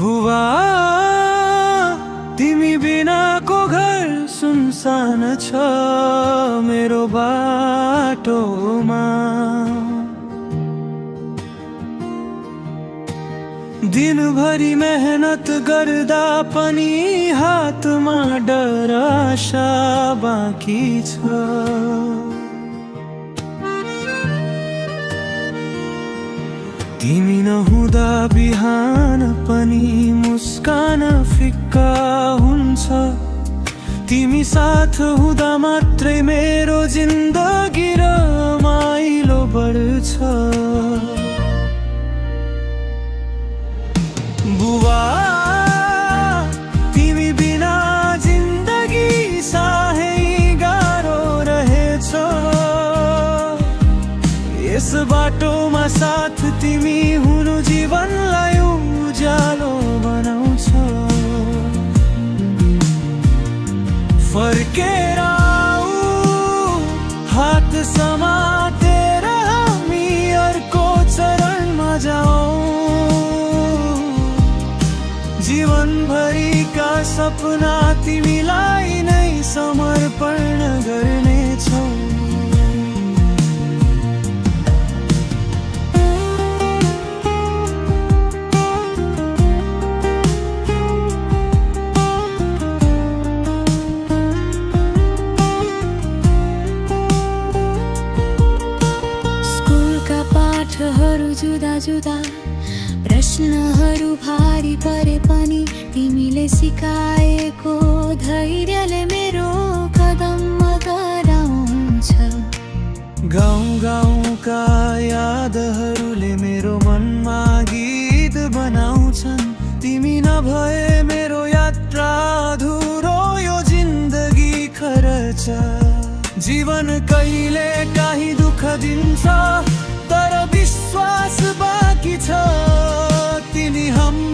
बुवा तिमी बिनाको घर सुनसान छ मेरो बाटोमा। दिनभरि मेहनत गर्दा पनि हातमा डर आशा बाँकी छ। तिमी नहुँदा बिहान पनि मुस्कान फिक्का हुन्छ। तिमी साथ हुँदा मात्रै मेरो जिन्दगी रमाइलो बढ्छ। बुवा तिमी बिना जिन्दगी साह्रै गाह्रो रहेछ। यस बाटोमा साथ तिमी हुनु जीवनलाई उज्यालो बनाउँछ। फर्केर आऊ हात समातेर हामी अर्को चरणमा जाऊ। जीवनभरिका सपना तिमीलाई नै समर्पण गर्नेछौ। स्कुलका पाठहरू जुदा जुदा, प्रश्नहरू भारी परे पनि तिमीले सिकाएको धैर्यले मेरो कदम गराउँछ। गाउँ गाउँका यादहरूले मेरो मनमा गीत बनाउँछन्। तिमी नभए मेरो यात्रा अधुरो, यो जिन्दगी खर्च। जीवन कहिले काहीँ दुःख दिन्छ तर विश्वास बाँकी छ। तिमी हाम्रो